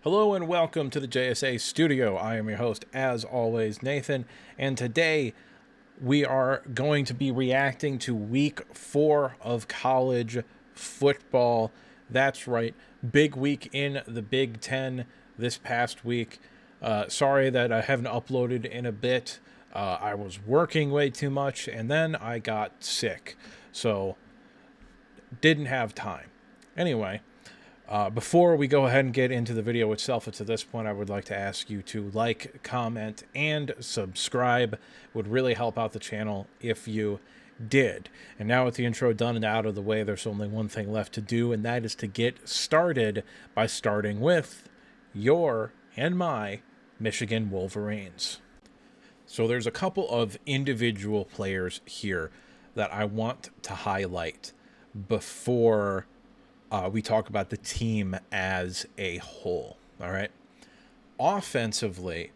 Hello and welcome to the JSA studio. I am your host, as always, Nathan, and today we are going to be reacting to week 4 of college football. That's right, big week in the Big Ten this past week. Sorry that I haven't uploaded in a bit. I was working way too much, and then I got sick, so didn't have time. Anyway, before we go ahead and get into the video itself, it's at this point I would like to ask you to like, comment, and subscribe. It would really help out the channel if you did. And now with the intro done and out of the way, there's only one thing left to do, and that is to get started by starting with your and my Michigan Wolverines. So there's a couple of individual players here that I want to highlight before we talk about the team as a whole. All right. Offensively,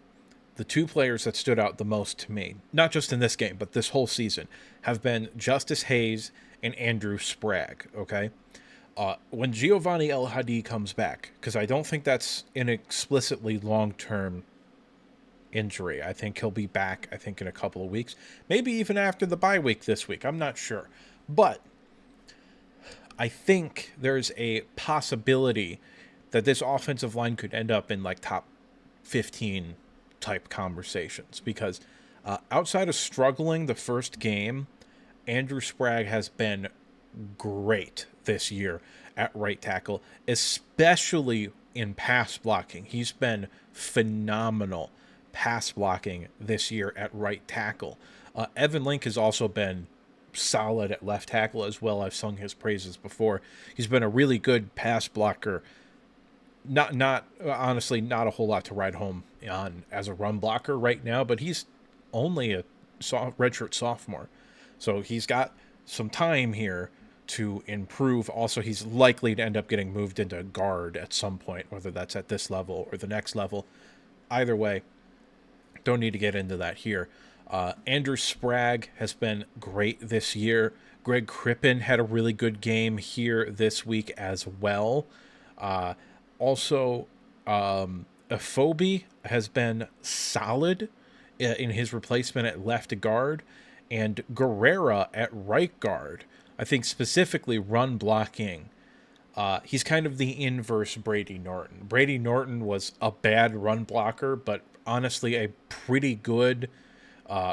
the two players that stood out the most to me, not just in this game, but this whole season, have been Justice Hayes and Andrew Sprague. Okay. When Giovanni El Hadi comes back, because I don't think that's an explicitly long-term injury. I think he'll be back, I think, in a couple of weeks. Maybe even after the bye week this week. I'm not sure. But I think there's a possibility that this offensive line could end up in like top 15 type conversations because outside of struggling the first game, Andrew Sprague has been great this year at right tackle, especially in pass blocking. He's been phenomenal pass blocking this year at right tackle. Evan Link has also been solid at left tackle as well. I've sung his praises before. He's been a really good pass blocker. Not honestly, not a whole lot to ride home on as a run blocker right now, but he's only a redshirt sophomore. So he's got some time here to improve. Also, he's likely to end up getting moved into guard at some point, whether that's at this level or the next level. Either way, don't need to get into that here. Andrew Sprague has been great this year. Greg Crippen had a really good game here this week as well. Also, Afobe has been solid in his replacement at left guard, and Guerrera at right guard. I think specifically run blocking. He's kind of the inverse Brady Norton. Brady Norton was a bad run blocker, but honestly a pretty good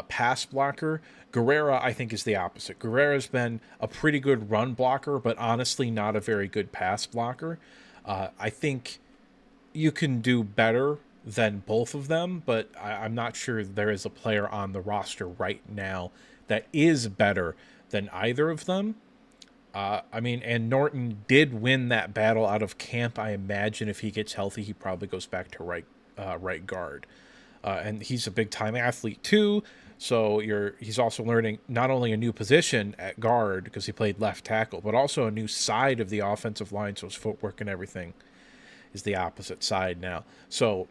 pass blocker. Guerrera, I think, is the opposite. Guerrera's been a pretty good run blocker, but honestly not a very good pass blocker. I think you can do better than both of them, but I'm not sure there is a player on the roster right now that is better than either of them. And Norton did win that battle out of camp. I imagine if he gets healthy, he probably goes back to right guard. And he's a big-time athlete, too, so he's also learning not only a new position at guard, because he played left tackle, but also a new side of the offensive line, so his footwork and everything is the opposite side now. So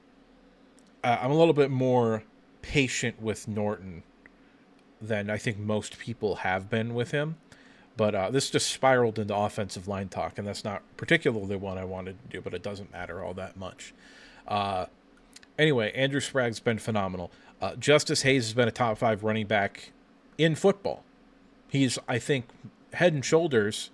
I'm a little bit more patient with Norton than I think most people have been with him. But this just spiraled into offensive line talk, and that's not particularly what I wanted to do, but it doesn't matter all that much. Anyway, Andrew Sprague's been phenomenal. Justice Hayes has been a top 5 running back in football. He's, I think, head and shoulders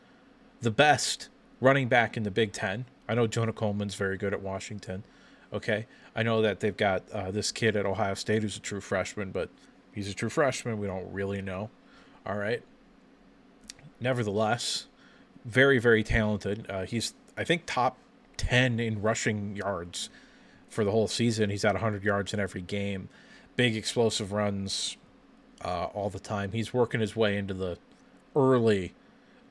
the best running back in the Big Ten. I know Jonah Coleman's very good at Washington. Okay, I know that they've got this kid at Ohio State who's a true freshman, but he's a true freshman. We don't really know. All right. Nevertheless, very, very talented. He's, I think, top 10 in rushing yards for the whole season. He's at 100 yards in every game. Big explosive runs all the time. He's working his way into the early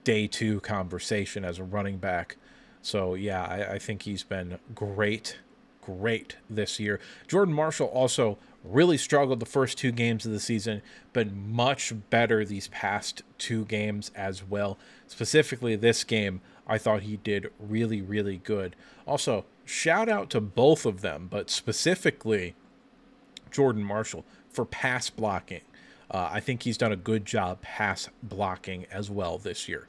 day 2 conversation as a running back. So, yeah, I think he's been great this year. Jordan Marshall also really struggled the first 2 games of the season, but much better these past 2 games as well. Specifically this game, I thought he did really, really good. Also, shout out to both of them, but specifically Jordan Marshall for pass blocking. I think he's done a good job pass blocking as well this year.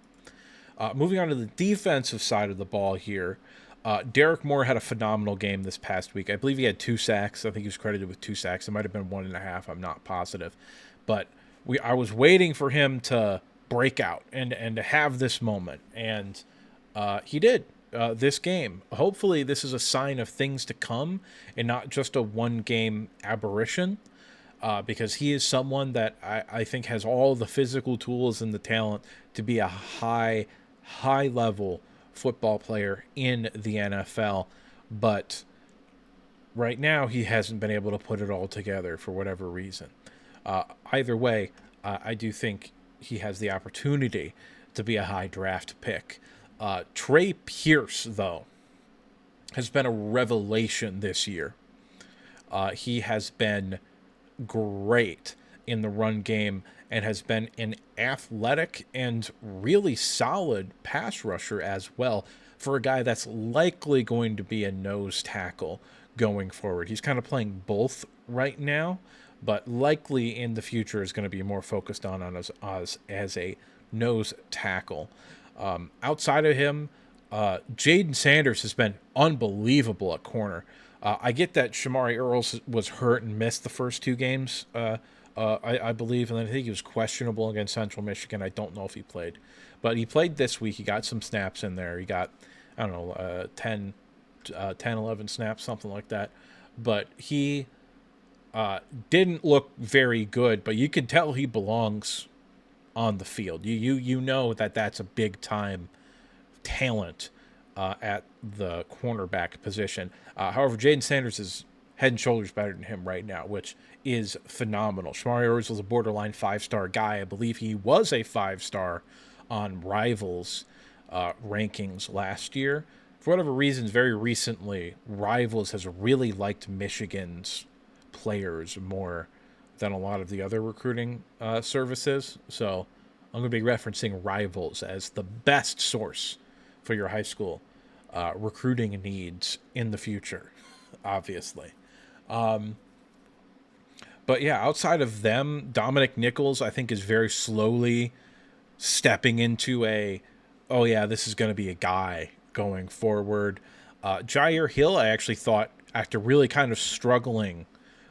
Moving on to the defensive side of the ball here, Derek Moore had a phenomenal game this past week. I believe he had 2 sacks. I think he was credited with 2 sacks. It might have been 1.5. I'm not positive, but I was waiting for him to break out and to have this moment, and he did this game. Hopefully, this is a sign of things to come and not just a one-game aberration. Because he is someone that I think has all the physical tools and the talent to be a high level football player in the NFL. But right now, he hasn't been able to put it all together for whatever reason. Either way, I do think he has the opportunity to be a high draft pick. Trey Pierce, though, has been a revelation this year. He has been great in the run game and has been an athletic and really solid pass rusher as well for a guy that's likely going to be a nose tackle going forward. He's kind of playing both right now, but likely in the future is going to be more focused on as a nose tackle. Outside of him, Jaden Sanders has been unbelievable at corner. I get that Shamari Earls was hurt and missed the first 2 games, I believe, and then I think he was questionable against Central Michigan. I don't know if he played. But he played this week. He got some snaps in there. He got, I don't know, 10, 11 snaps, something like that. But he didn't look very good, but you can tell he belongs on the field. You know that that's a big-time talent at the cornerback position. However, Jaden Sanders is head and shoulders better than him right now, which is phenomenal. Shamari Owens was a borderline 5-star guy. I believe he was a 5-star on Rivals rankings last year. For whatever reasons, very recently, Rivals has really liked Michigan's players more than a lot of the other recruiting services. So I'm going to be referencing Rivals as the best source for your high school recruiting needs in the future, obviously. But yeah, outside of them, Dominic Nichols, I think, is very slowly stepping into oh yeah, this is going to be a guy going forward. Jair Hill, I actually thought, after really kind of struggling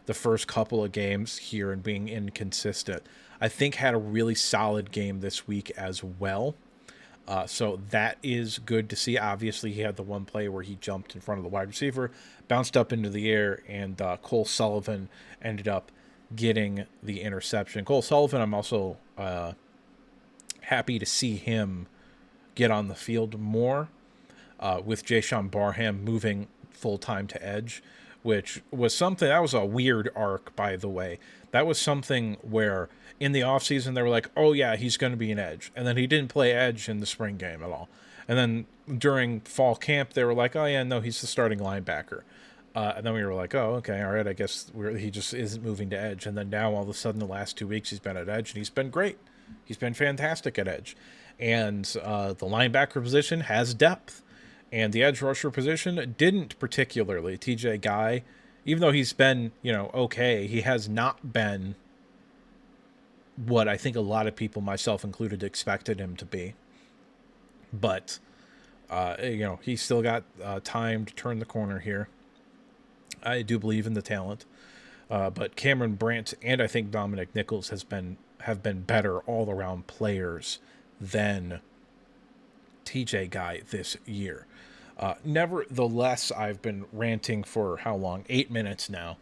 the first couple of games here and being inconsistent, I think had a really solid game this week as well. So that is good to see. Obviously, he had the one play where he jumped in front of the wide receiver, bounced up into the air, and Cole Sullivan ended up getting the interception. Cole Sullivan, I'm also happy to see him get on the field more with Jayshawn Barham moving full-time to edge, which was something, that was a weird arc, by the way. That was something where in the offseason they were like, oh yeah, he's going to be an edge. And then he didn't play edge in the spring game at all. And then during fall camp, they were like, oh yeah, no, he's the starting linebacker. And then we were like, oh, okay, all right, I guess he just isn't moving to edge. And then now all of a sudden the last 2 weeks he's been at edge and he's been great. He's been fantastic at edge. And the linebacker position has depth. And the edge rusher position didn't particularly. TJ Guy, even though he's been, okay, he has not been what I think a lot of people, myself included, expected him to be. But, he's still got time to turn the corner here. I do believe in the talent. But Cameron Brandt and I think Dominic Nichols have been better all-around players than TJ Guy this year. Nevertheless, I've been ranting for how long? 8 minutes now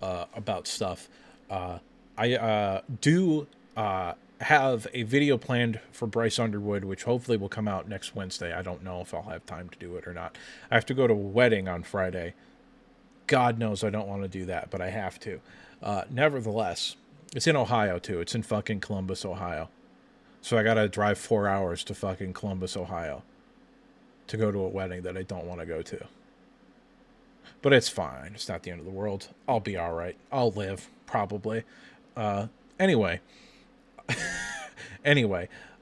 about stuff. I do have a video planned for Bryce Underwood, which hopefully will come out next Wednesday. I don't know if I'll have time to do it or not. I have to go to a wedding on Friday. God knows I don't want to do that, but I have to. Nevertheless, it's in Ohio, too. It's in fucking Columbus, Ohio. So I got to drive 4 hours to fucking Columbus, Ohio to go to a wedding that I don't want to go to. But it's fine. It's not the end of the world. I'll be all right. I'll live, probably. Anyway,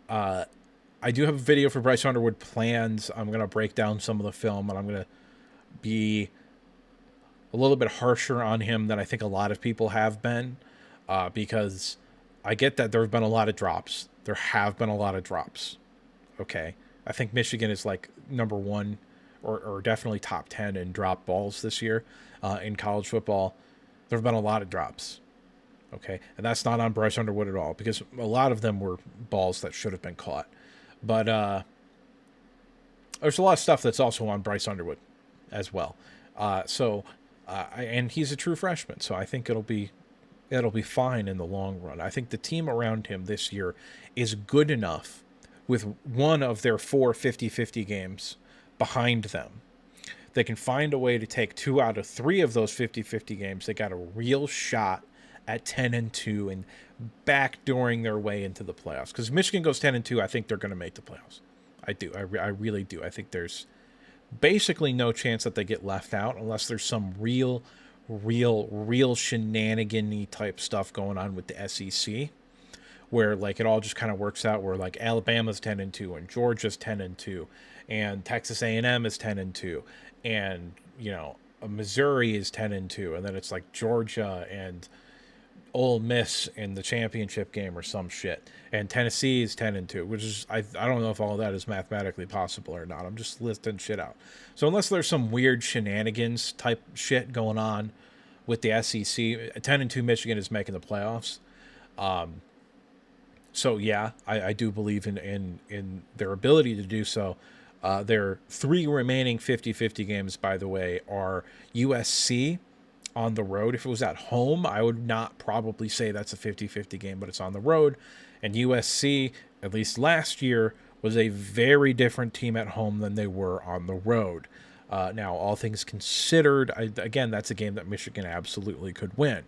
I do have a video for Bryce Underwood planned. I'm going to break down some of the film, and I'm going to be a little bit harsher on him than I think a lot of people have been, because I get that there have been a lot of drops. There have been a lot of drops. Okay. I think Michigan is like number 1 or definitely top 10 in drop balls this year in college football. There have been a lot of drops. Okay. And that's not on Bryce Underwood at all, because a lot of them were balls that should have been caught. But there's a lot of stuff that's also on Bryce Underwood as well. And he's a true freshman, so I think it'll be fine in the long run. I think the team around him this year is good enough with one of their 4 50-50 games behind them. They can find a way to take 2 out of 3 of those 50-50 games. They got a real shot at 10-2 and backdooring their way into the playoffs. Because Michigan goes 10-2, I think they're going to make the playoffs. I do. I really do. I think there's basically no chance that they get left out unless there's some real shenanigan-y type stuff going on with the SEC, where like it all just kind of works out, where like Alabama's 10-2 and Georgia's 10-2 and Texas A&M is 10-2 and Missouri is 10-2, and then it's like Georgia and Ole Miss in the championship game or some shit, and Tennessee is 10-2, which is I don't know if all of that is mathematically possible or not. I'm just listing shit out. So unless there's some weird shenanigans type shit going on with the SEC, 10-2 Michigan is making the playoffs. So yeah, I do believe in their ability to do so. Their 3 remaining 50-50 games, by the way, are USC on the road. If it was at home, I would not probably say that's a 50-50 game, but it's on the road. And USC, at least last year, was a very different team at home than they were on the road. Now, all things considered, again, that's a game that Michigan absolutely could win.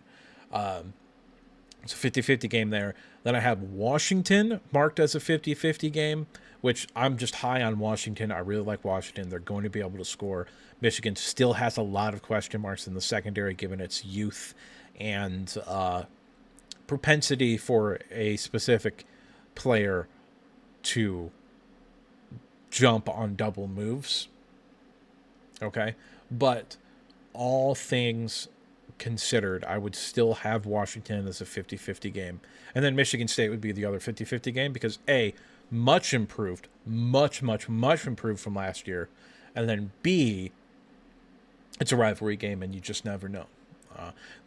It's a 50-50 game there. Then I have Washington marked as a 50-50 game, which I'm just high on Washington. I really like Washington. They're going to be able to score. Michigan still has a lot of question marks in the secondary, given its youth and propensity for a specific player to jump on double moves. Okay? But all things considered, I would still have Washington as a 50-50 game. And then Michigan State would be the other 50-50 game because, A, much improved, much improved from last year. And then B, it's a rivalry game and you just never know.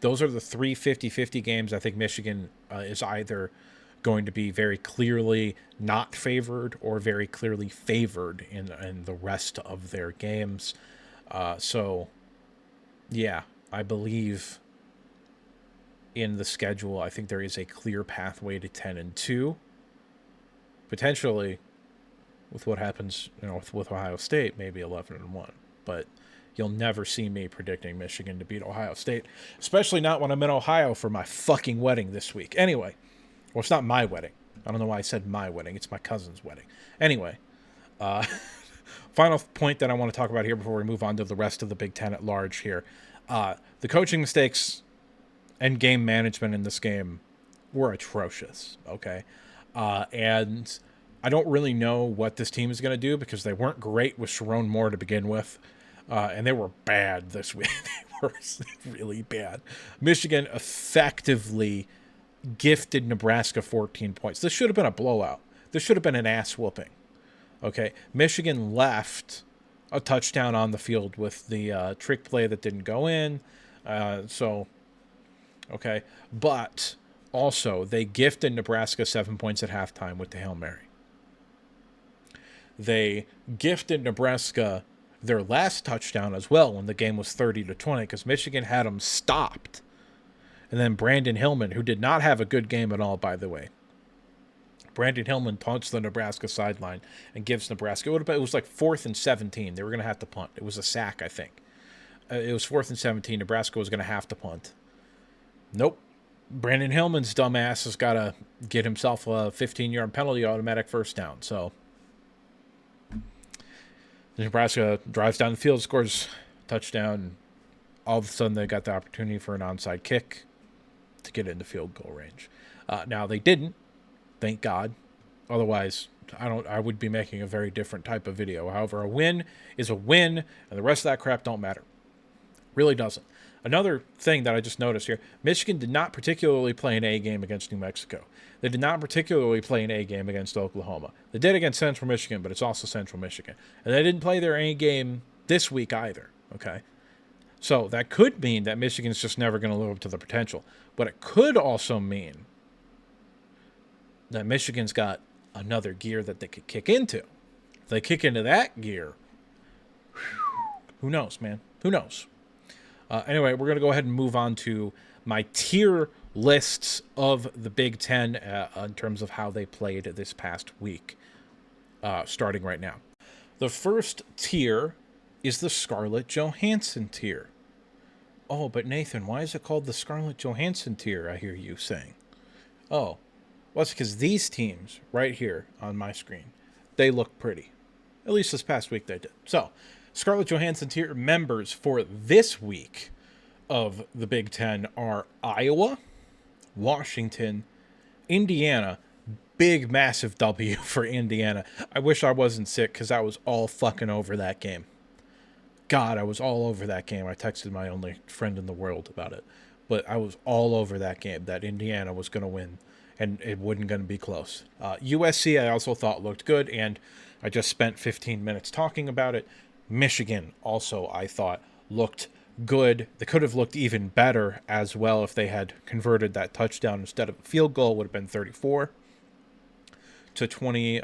Those are the 3 50-50 games. I think Michigan is either going to be very clearly not favored or very clearly favored in the rest of their games. So, yeah, I believe in the schedule. I think there is a clear pathway to 10-2. Potentially, with what happens, with Ohio State, maybe 11-1. But you'll never see me predicting Michigan to beat Ohio State, especially not when I'm in Ohio for my fucking wedding this week. Anyway, well, it's not my wedding. I don't know why I said my wedding. It's my cousin's wedding. Anyway, final point that I want to talk about here before we move on to the rest of the Big Ten at large here. The coaching mistakes and game management in this game were atrocious, okay? And I don't really know what this team is going to do because they weren't great with Sharon Moore to begin with. And they were bad this week. They were really bad. Michigan effectively gifted Nebraska 14 points. This should have been a blowout. This should have been an ass whooping. Okay, Michigan left a touchdown on the field with the trick play that didn't go in. Okay. But also, they gifted Nebraska 7 points at halftime with the Hail Mary. They gifted Nebraska their last touchdown as well when the game was 30-20 because Michigan had them stopped. And then Brandon Hillman, who did not have a good game at all, by the way. Brandon Hillman punts the Nebraska sideline and gives Nebraska, it was like 4th and 17. They were going to have to punt. It was a sack, I think. It was 4th and 17. Nebraska was going to have to punt. Nope. Brandon Hillman's dumbass has got to get himself a 15-yard penalty, automatic first down. So Nebraska drives down the field, scores a touchdown. All of a sudden, they got the opportunity for an onside kick to get into field goal range. Now, they didn't. Thank God. Otherwise, I would be making a very different type of video. However, a win is a win, and the rest of that crap don't matter. Really doesn't. Another thing that I just noticed here, Michigan did not particularly play an A game against New Mexico. They did not particularly play an A game against Oklahoma. They did against Central Michigan, but it's also Central Michigan. And they didn't play their A game this week either, okay? So that could mean that Michigan's just never going to live up to the potential. But it could also mean that Michigan's got another gear that they could kick into. If they kick into that gear, who knows, man? Who knows? Anyway, we're going to go ahead and move on to my tier lists of the Big Ten in terms of how they played this past week, starting right now. The first tier is the Scarlett Johansson tier. Oh, but Nathan, why is it called the Scarlett Johansson tier, I hear you saying? Oh, well, it's because these teams right here on my screen, they look pretty. At least this past week they did. So, Scarlett Johansson tier members for this week of the Big Ten are Iowa, Washington, Indiana. Big, massive W for Indiana. I wish I wasn't sick because I was all fucking over that game. God, I was all over that game. I texted my only friend in the world about it. But I was all over that game, that Indiana was going to win, and it wasn't going to be close. USC, I also thought looked good, and I just spent 15 minutes talking about it. Michigan also, I thought, looked good. They could have looked even better as well if they had converted that touchdown instead of a field goal. It would have been 34 to 20,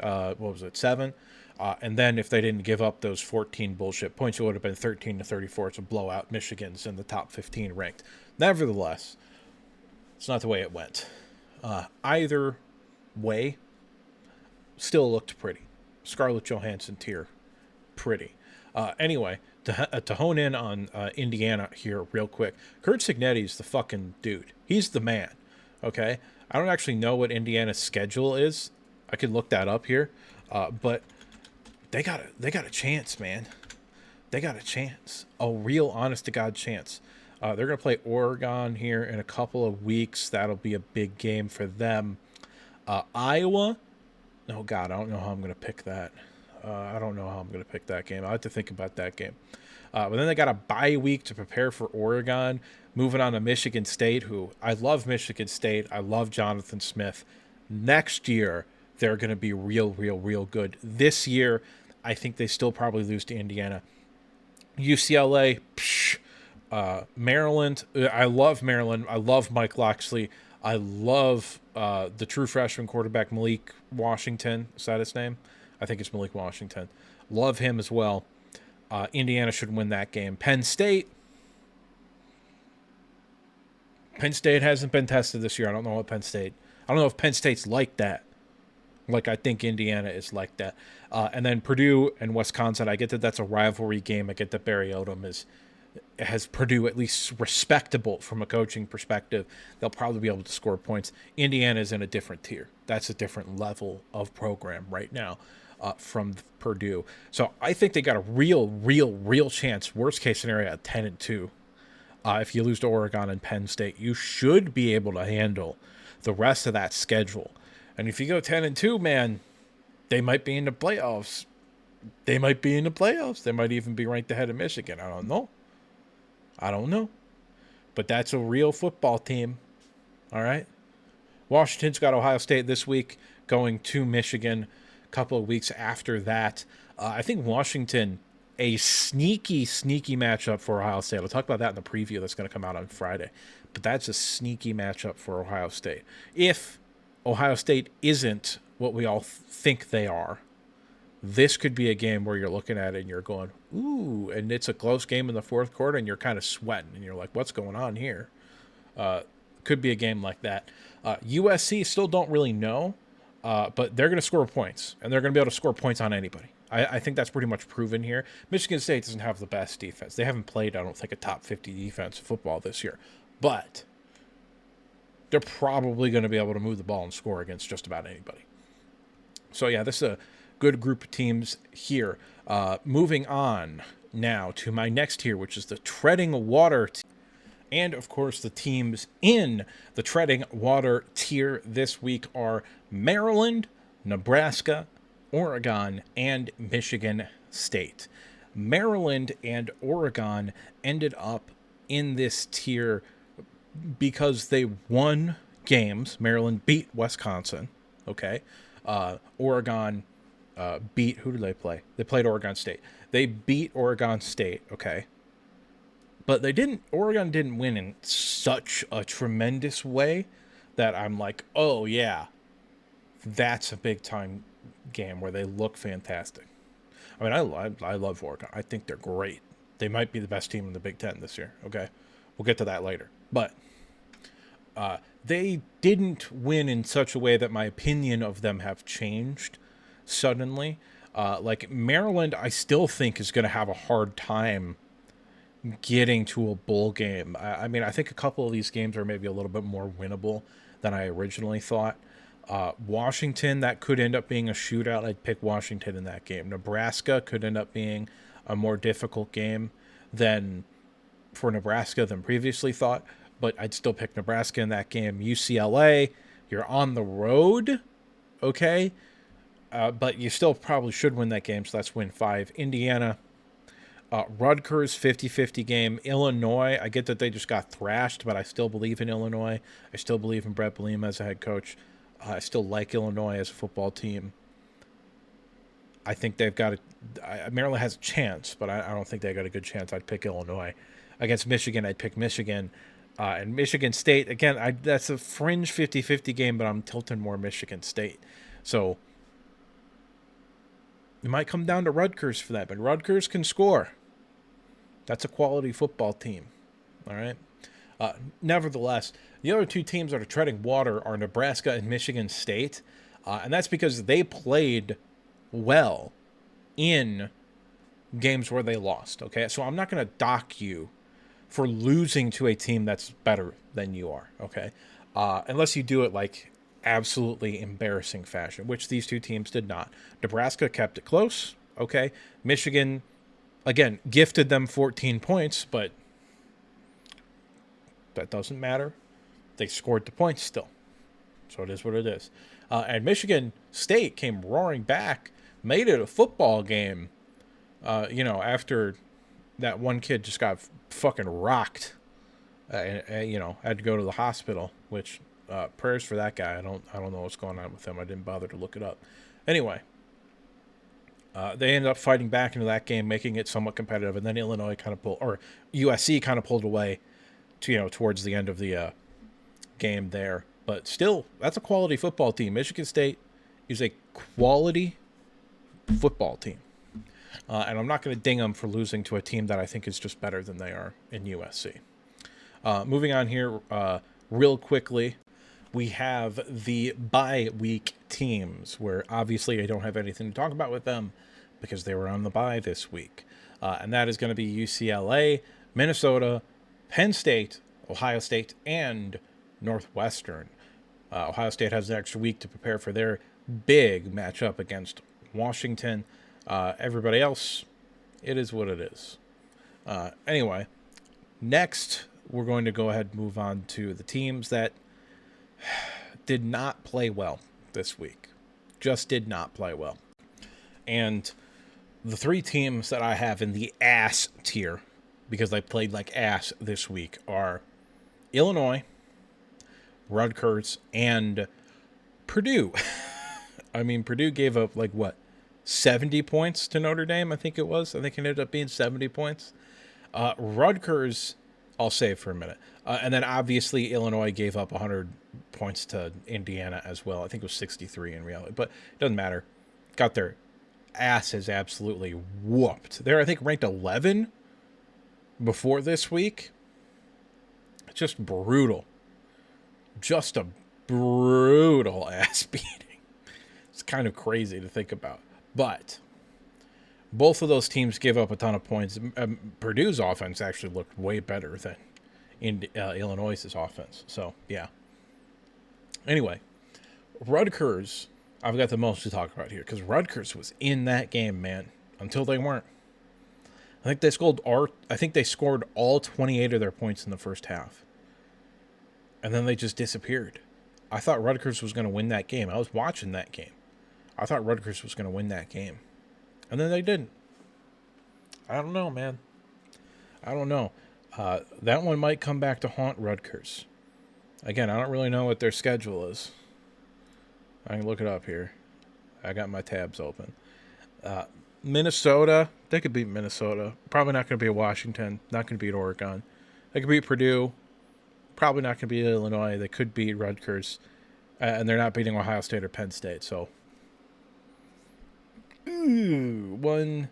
7. And then if they didn't give up those 14 bullshit points, it would have been 13 to 34. It's a blowout. Michigan's in the top 15 ranked. Nevertheless, it's not the way it went. Either way, still looked pretty. Scarlett Johansson tier, pretty. Anyway, to hone in on Indiana here real quick, Kurt Cignetti's the fucking dude. He's the man, okay? I don't actually know what Indiana's schedule is. I could look that up here, but they got a chance, man. They got a chance, a real honest-to-God chance. They're going to play Oregon here in a couple of weeks. That'll be a big game for them. Iowa, oh, God, I don't know how I'm going to pick that. I don't know how I'm going to pick that game. I'll have to think about that game. But then they got a bye week to prepare for Oregon. Moving on to Michigan State, who I love Michigan State. I love Jonathan Smith. Next year, they're going to be real good. This year, I think they still probably lose to Indiana. UCLA, Maryland. I love Maryland. I love Mike Locksley. I love the true freshman quarterback, Malik Washington. Is that his name? I think it's Malik Washington. Love him as well. Indiana should win that game. Penn State hasn't been tested this year. I don't know if Penn State's like that. Like I think Indiana is like that. And then Purdue and Wisconsin, I get that that's a rivalry game. I get that Barry Odom has Purdue at least respectable from a coaching perspective. They'll probably be able to score points. Indiana is in a different tier. That's a different level of program right now from Purdue. So I think they got a real chance. Worst case scenario at 10-2. If you lose to Oregon and Penn State, you should be able to handle the rest of that schedule. And if you go 10-2, man, they might be in the playoffs. They might even be ranked ahead of Michigan. I don't know. But that's a real football team. All right. Washington's got Ohio State this week, going to Michigan a couple of weeks after that. I think Washington, a sneaky matchup for Ohio State. I'll talk about that in the preview that's going to come out on Friday. But that's a sneaky matchup for Ohio State. If Ohio State isn't what we all think they are, this could be a game where you're looking at it and you're going, ooh, and it's a close game in the fourth quarter and you're kind of sweating and you're like, what's going on here? Could be a game like that. USC still don't really know, but they're going to score points, and they're going to be able to score points on anybody. I think that's pretty much proven here. Michigan State doesn't have the best defense. They haven't played, I don't think, a top 50 defense in football this year, but they're probably going to be able to move the ball and score against just about anybody. So, yeah, this is a good group of teams here. Moving on now to my next tier, which is the treading water team. And, of course, the teams in the treading water tier this week are Maryland, Nebraska, Oregon, and Michigan State. Maryland and Oregon ended up in this tier because they won games. Maryland beat Wisconsin, okay? Oregon beat, who did they play? They played Oregon State. They beat Oregon State, okay? But Oregon didn't win in such a tremendous way that I'm like, oh yeah, that's a big time game where they look fantastic. I mean, I love Oregon. I think they're great. They might be the best team in the Big Ten this year, okay? We'll get to that later. But they didn't win in such a way that my opinion of them have changed suddenly. Like Maryland, I still think is going to have a hard time getting to a bowl game. I mean, I think a couple of these games are maybe a little bit more winnable than I originally thought. Washington, that could end up being a shootout. I'd pick Washington in that game. Nebraska could end up being a more difficult game than for Nebraska than previously thought, but I'd still pick Nebraska in that game. UCLA, you're on the road, okay? But you still probably should win that game, so that's win 5. Indiana, Rutgers, 50-50 game. Illinois, I get that they just got thrashed, but I still believe in Illinois. I still believe in Brett Bielema as a head coach. I still like Illinois as a football team. I think they've got Maryland has a chance, but I don't think they got a good chance. I'd pick Illinois. Against Michigan, I'd pick Michigan. And Michigan State, again, that's a fringe 50-50 game, but I'm tilting more Michigan State. So it might come down to Rutgers for that, but Rutgers can score. That's a quality football team. All right. Nevertheless, the other two teams that are treading water are Nebraska and Michigan State. And that's because they played well in games where they lost. Okay. So I'm not going to dock you for losing to a team that's better than you are. Okay. Unless you do it like absolutely embarrassing fashion, which these two teams did not. Nebraska kept it close. Okay. Michigan, again, gifted them 14 points, but that doesn't matter. They scored the points still. So it is what it is. And Michigan State came roaring back, made it a football game, after that one kid just got fucking rocked, had to go to the hospital, which prayers for that guy. I don't know what's going on with him. I didn't bother to look it up. Anyway, they ended up fighting back into that game, making it somewhat competitive, and then Illinois kind of USC kind of pulled away towards the end of the game there. But still, that's a quality football team. Michigan State is a quality football team. And I'm not going to ding them for losing to a team that I think is just better than they are in USC. Moving on here real quickly, we have the bye week teams, where obviously I don't have anything to talk about with them because they were on the bye this week. And that is going to be UCLA, Minnesota, Penn State, Ohio State, and Northwestern. Ohio State has an extra week to prepare for their big matchup against Washington. Everybody else, it is what it is. Anyway, next we're going to go ahead and move on to the teams that did not play well this week. Just did not play well. And the three teams that I have in the ass tier, because they played like ass this week, are Illinois, Rutgers, and Purdue. I mean, Purdue gave up 70 points to Notre Dame, I think it was. I think it ended up being 70 points. Rutgers, I'll save for a minute. And then obviously Illinois gave up 100 points to Indiana as well. I think it was 63 in reality, but it doesn't matter. Got their asses absolutely whooped. They're, I think, ranked 11 before this week. It's just brutal. Just a brutal ass beating. It's kind of crazy to think about. But both of those teams gave up a ton of points. Purdue's offense actually looked way better than Illinois' offense. So, yeah. Anyway, Rutgers, I've got the most to talk about here, because Rutgers was in that game, man, until they weren't. I think they scored all 28 of their points in the first half. And then they just disappeared. I thought Rutgers was going to win that game. I was watching that game. I thought Rutgers was going to win that game. And then they didn't. I don't know, man. I don't know. That one might come back to haunt Rutgers. Again, I don't really know what their schedule is. I can look it up here. I got my tabs open. Minnesota, they could beat Minnesota. Probably not going to beat Washington. Not going to beat Oregon. They could beat Purdue. Probably not going to beat Illinois. They could beat Rutgers. And they're not beating Ohio State or Penn State. So, one,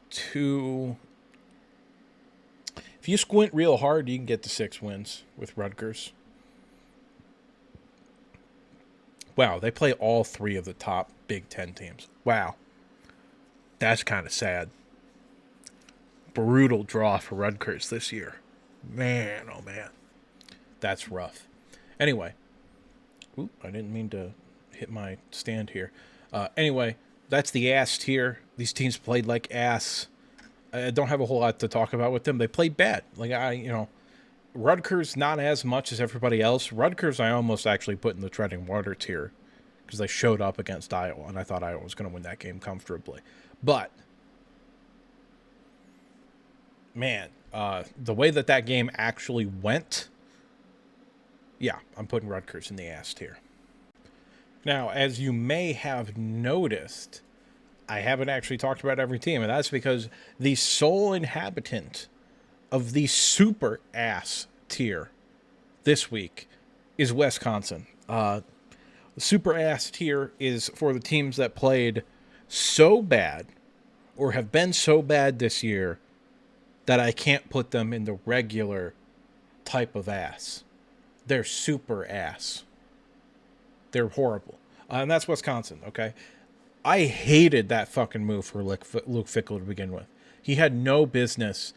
two. If you squint real hard, you can get to 6 wins with Rutgers. Wow, they play all 3 of the top Big Ten teams. Wow. That's kind of sad. Brutal draw for Rutgers this year. Man, oh man. That's rough. Anyway. Ooh, I didn't mean to hit my stand here. Anyway, that's the ass tier. These teams played like ass. I don't have a whole lot to talk about with them. They played bad. Rutgers not as much as everybody else. Rutgers I almost actually put in the treading water tier because they showed up against Iowa, and I thought Iowa was going to win that game comfortably. But, man, the way that game actually went, yeah, I'm putting Rutgers in the ass tier. Now, as you may have noticed, I haven't actually talked about every team, and that's because the sole inhabitant of the super ass tier this week is Wisconsin. The super ass tier is for the teams that played so bad or have been so bad this year that I can't put them in the regular type of ass. They're super ass. They're horrible. And that's Wisconsin, okay? I hated that fucking move for Luke Fickell to begin with. He had no business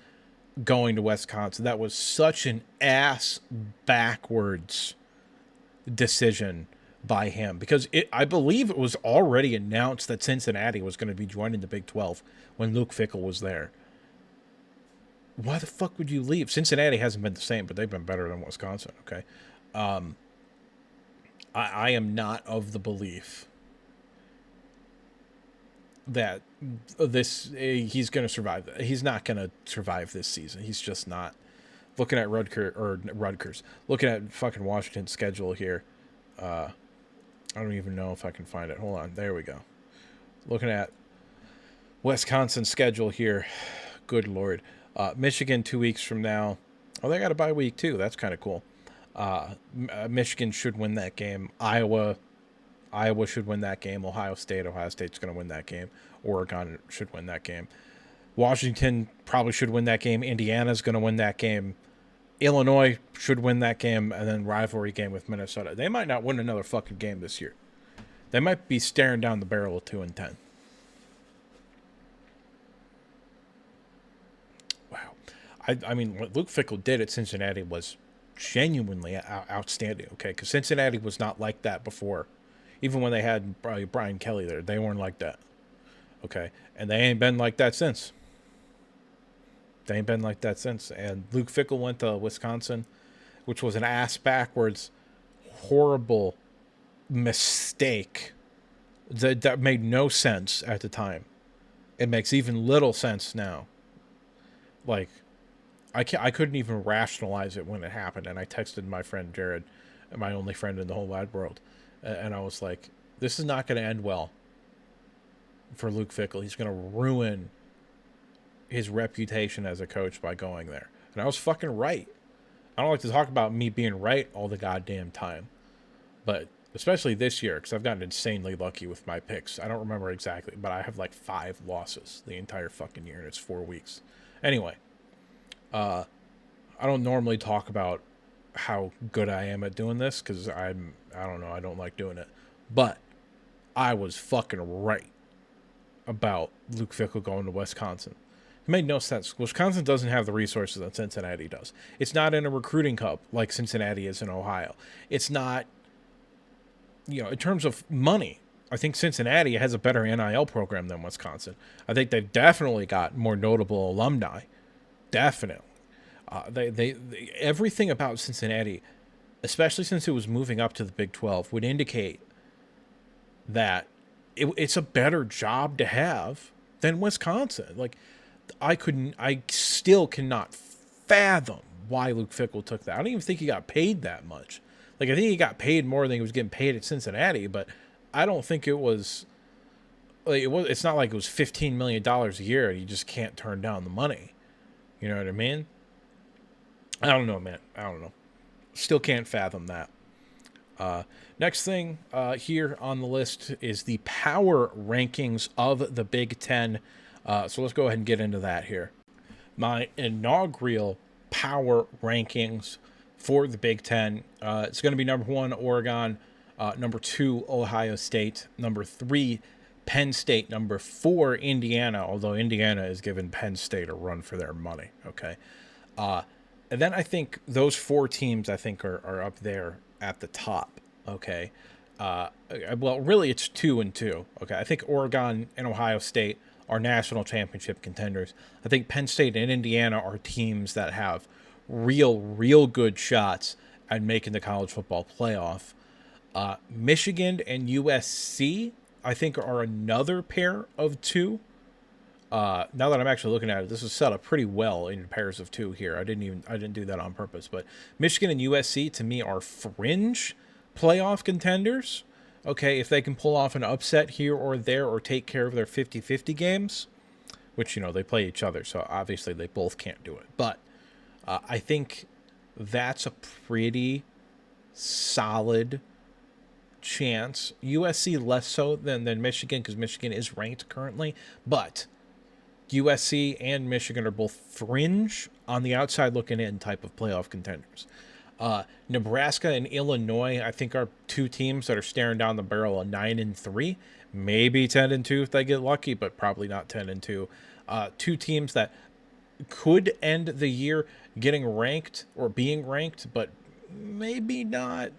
going to Wisconsin. That was such an ass backwards decision by him because I believe it was already announced that Cincinnati was going to be joining the Big 12 when Luke Fickell was there. Why the fuck would you leave? Cincinnati hasn't been the same, but they've been better than Wisconsin, okay? I am not of the belief that he's going to survive. He's not going to survive this season. He's just not. Looking at Rutgers, looking at fucking Washington's schedule here. I don't even know if I can find it. Hold on. There we go. Looking at Wisconsin's schedule here. Good Lord. Michigan 2 weeks from now. Oh, they got a bye week too. That's kind of cool. Michigan should win that game. Iowa should win that game. Ohio State's going to win that game. Oregon should win that game. Washington probably should win that game. Indiana's going to win that game. Illinois should win that game. And then rivalry game with Minnesota. They might not win another fucking game this year. They might be staring down the barrel of 2-10. Wow. I mean, what Luke Fickell did at Cincinnati was genuinely outstanding, okay? Because Cincinnati was not like that before. Even when they had Brian Kelly there, they weren't like that, okay? And they ain't been like that since. And Luke Fickell went to Wisconsin, which was an ass-backwards, horrible mistake that made no sense at the time. It makes even little sense now. Like, I couldn't even rationalize it when it happened, and I texted my friend Jared, my only friend in the whole wide world, and I was like, this is not going to end well for Luke Fickell. He's going to ruin his reputation as a coach by going there. And I was fucking right. I don't like to talk about me being right all the goddamn time, but especially this year, because I've gotten insanely lucky with my picks. I don't remember exactly, but I have like 5 losses the entire fucking year, and it's 4 weeks. Anyway, I don't normally talk about how good I am at doing this because I don't know, I don't like doing it. But I was fucking right about Luke Fickell going to Wisconsin. It made no sense. Wisconsin doesn't have the resources that Cincinnati does. It's not in a recruiting hub like Cincinnati is in Ohio. It's not, in terms of money, I think Cincinnati has a better NIL program than Wisconsin. I think they've definitely got more notable alumni. Definitely. They everything about Cincinnati, especially since it was moving up to the Big 12, would indicate that it's a better job to have than Wisconsin. Like, I still cannot fathom why Luke Fickell took that. I don't even think he got paid that much. Like, I think he got paid more than he was getting paid at Cincinnati, but I don't think it was like it's not like it was $15 million a year. You just can't turn down the money. You know what I mean? I don't know, man. I don't know. Still can't fathom that. Next thing here on the list is the power rankings of the Big Ten. So let's go ahead and get into that here. My inaugural power rankings for the Big Ten. It's going to be number 1, Oregon. Number 2, Ohio State. Number 3, Penn State. Number 4, Indiana, although Indiana is giving Penn State a run for their money. Okay. And then I think those 4 teams I think are up there at the top. Okay. Well, really it's 2 and 2. Okay. I think Oregon and Ohio State are national championship contenders. I think Penn State and Indiana are teams that have real good shots at making the college football playoff. Michigan and USC, I think, are another pair of 2. Now that I'm actually looking at it, this is set up pretty well in pairs of 2 here. I didn't do that on purpose, but Michigan and USC to me are fringe playoff contenders. Okay, if they can pull off an upset here or there or take care of their 50-50 games, which, they play each other, so obviously they both can't do it. But I think that's a pretty solid chance. USC less so than Michigan, because Michigan is ranked currently, but USC and Michigan are both fringe, on the outside looking in type of playoff contenders. Nebraska and Illinois, I think, are 2 teams that are staring down the barrel of 9-3, maybe 10-2 if they get lucky, but probably not 10-2. 2 teams that could end the year getting ranked or being ranked, but maybe not.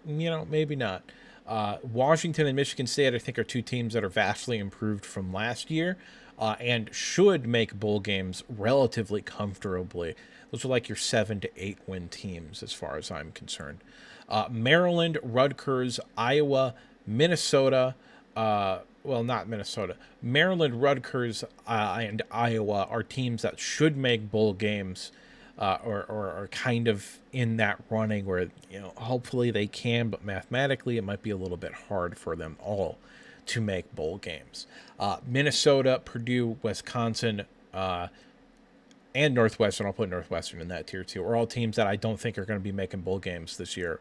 Maybe not. Washington and Michigan State, I think, are 2 teams that are vastly improved from last year and should make bowl games relatively comfortably. Those are like your 7 to 8 win teams as far as I'm concerned. Maryland, Rutgers, Iowa, Minnesota, not Minnesota. Maryland, Rutgers, and Iowa are teams that should make bowl games or are kind of in that running where, hopefully they can, but mathematically it might be a little bit hard for them all to make bowl games. Minnesota, Purdue, Wisconsin, and Northwestern. I'll put Northwestern in that tier too. Are all teams that I don't think are going to be making bowl games this year.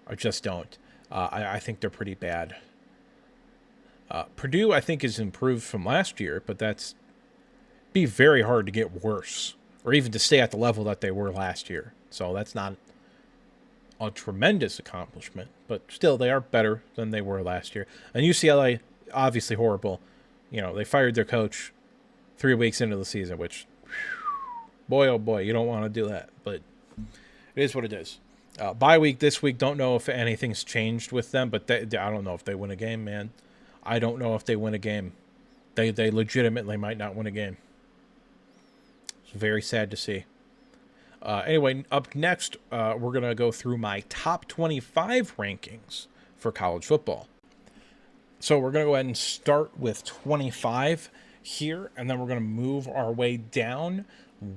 I just don't. I think they're pretty bad. Purdue, I think, is improved from last year, but that's be very hard to get worse or even to stay at the level that they were last year. So that's not a tremendous accomplishment, but still they are better than they were last year. And UCLA, obviously horrible. They fired their coach 3 weeks into the season, which, boy, oh boy, you don't want to do that, but it is what it is. Bye week this week, don't know if anything's changed with them, but I don't know if they win a game, man. I don't know if they win a game. They legitimately might not win a game. It's very sad to see. Anyway, up next, we're going to go through my top 25 rankings for college football. So we're going to go ahead and start with 25 here, and then we're going to move our way down,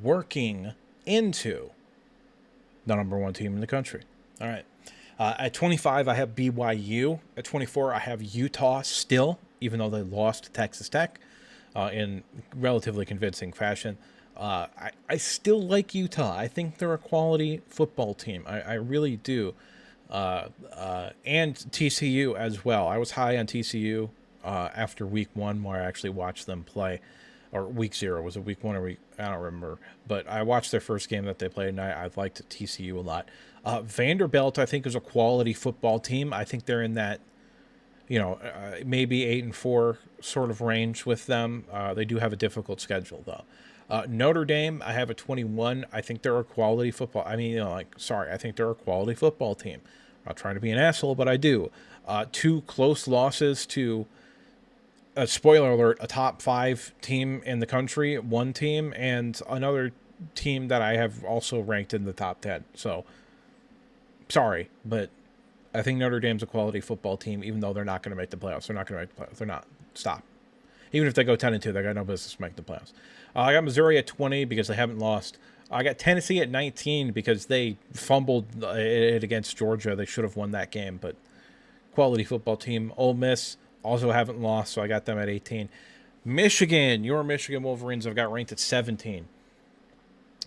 working into the number 1 team in the country. All right. At 25, I have BYU. At 24, I have Utah still, even though they lost to Texas Tech in relatively convincing fashion. I still like Utah. I think they're a quality football team. I really do. And TCU as well. I was high on TCU after week 1, where I actually watched them play. Or week 0. Was it week 1 or week? I don't remember. But I watched their first game that they played, and I liked TCU a lot. Vanderbilt, I think, is a quality football team. I think they're in that, maybe 8-4 sort of range with them. They do have a difficult schedule, though. Notre Dame, I have a 21. I think they're a quality football. I think they're a quality football team. I'm not trying to be an asshole, but I do. 2 close losses to, spoiler alert, a top 5 team in the country, 1 team, and another team that I have also ranked in the top 10. So, sorry, but I think Notre Dame's a quality football team, even though they're not going to make the playoffs. They're not going to make the playoffs. They're not. Stop. Even if they go 10-2, they got no business making the playoffs. I got Missouri at 20 because they haven't lost. I got Tennessee at 19 because they fumbled it against Georgia. They should have won that game, but quality football team. Ole Miss, also haven't lost, so I got them at 18. Michigan, your Michigan Wolverines, I've got ranked at 17,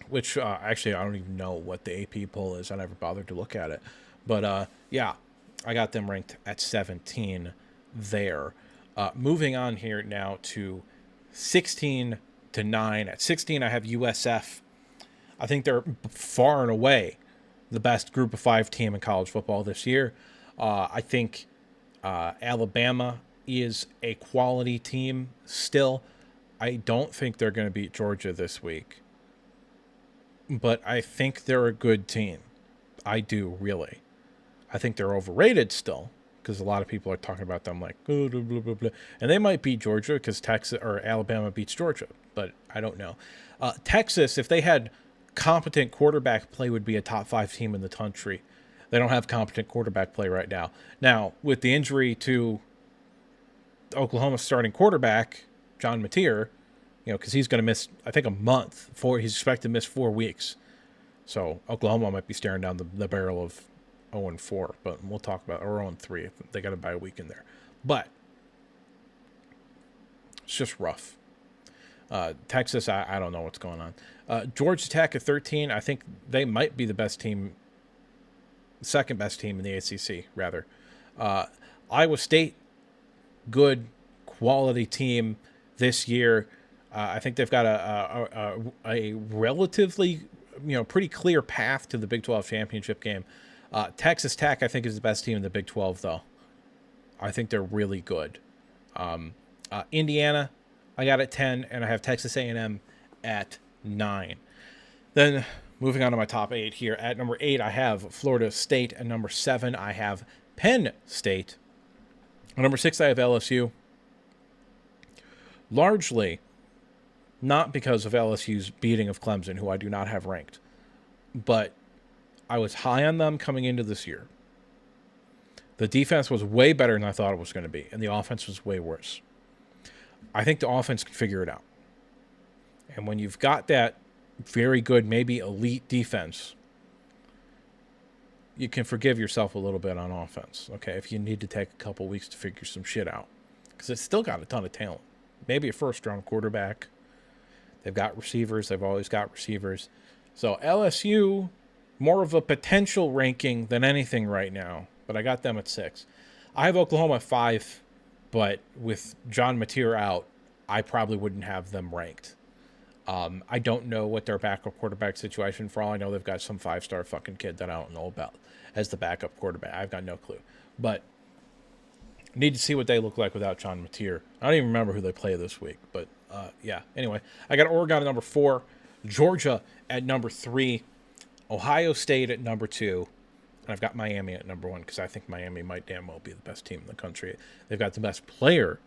which actually I don't even know what the AP poll is. I never bothered to look at it. But yeah, I got them ranked at 17 there. Moving on here now to 16 to 9. At 16, I have USF. I think they're far and away the best group of 5 team in college football this year. I think Alabama is a quality team still. I don't think they're going to beat Georgia this week, but I think they're a good team. I do, really. I think they're overrated still, because a lot of people are talking about them like, blah, blah, blah, blah. And they might beat Georgia because Texas or Alabama beats Georgia, but I don't know. Texas, if they had competent quarterback play, would be a top 5 team in the country. They don't have competent quarterback play right now. Now, with the injury to Oklahoma's starting quarterback, John Mateer, because he's going to miss, I think, a month. He's expected to miss 4 weeks. So Oklahoma might be staring down the barrel of 0-4, but we'll talk about, or 0-3. They got to buy a week in there. But it's just rough. Texas, I don't know what's going on. Georgia Tech at 13, I think they might be the best team, second best team in the ACC, rather. Iowa State, good quality team this year. I think they've got a relatively, pretty clear path to the Big 12 championship game. Texas Tech, I think, is the best team in the Big 12, though. I think they're really good. Indiana, I got at 10, and I have Texas A&M at 9. Then moving on to my top 8 here. At number 8, I have Florida State. At number 7, I have Penn State. At number 6, I have LSU. Largely not because of LSU's beating of Clemson, who I do not have ranked, but I was high on them coming into this year. The defense was way better than I thought it was going to be, and the offense was way worse. I think the offense can figure it out. And when you've got that very good, maybe elite defense, you can forgive yourself a little bit on offense, okay, if you need to take a couple weeks to figure some shit out. Because it's still got a ton of talent. Maybe a first-round quarterback. They've got receivers. They've always got receivers. So LSU, more of a potential ranking than anything right now, but I got them at 6. I have Oklahoma at 5, but with John Mateer out, I probably wouldn't have them ranked. I don't know what their backup quarterback situation. For all I know, they've got some 5-star fucking kid that I don't know about as the backup quarterback. I've got no clue. But need to see what they look like without John Mateer. I don't even remember who they play this week. But, yeah. Anyway, I got Oregon at number 4. Georgia at number 3. Ohio State at number 2. And I've got Miami at number 1 because I think Miami might damn well be the best team in the country. They've got the best player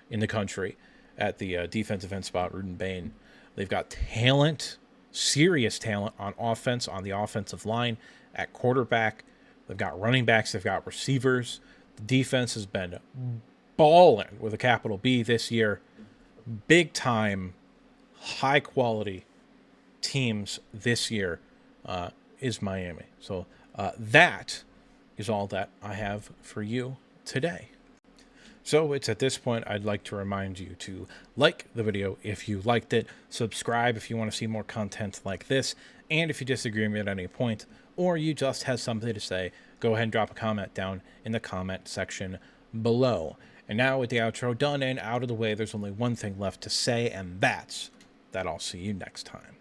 in the country at the defensive end spot, Ruben Bain. They've got talent, serious talent on offense, on the offensive line, at quarterback. They've got running backs. They've got receivers. The defense has been balling with a capital B this year. Big time, high quality teams this year is Miami. So that is all that I have for you today. So it's at this point I'd like to remind you to like the video if you liked it, subscribe if you want to see more content like this, and if you disagree with me at any point, or you just have something to say, go ahead and drop a comment down in the comment section below. And now with the outro done and out of the way, there's only one thing left to say, and that's that I'll see you next time.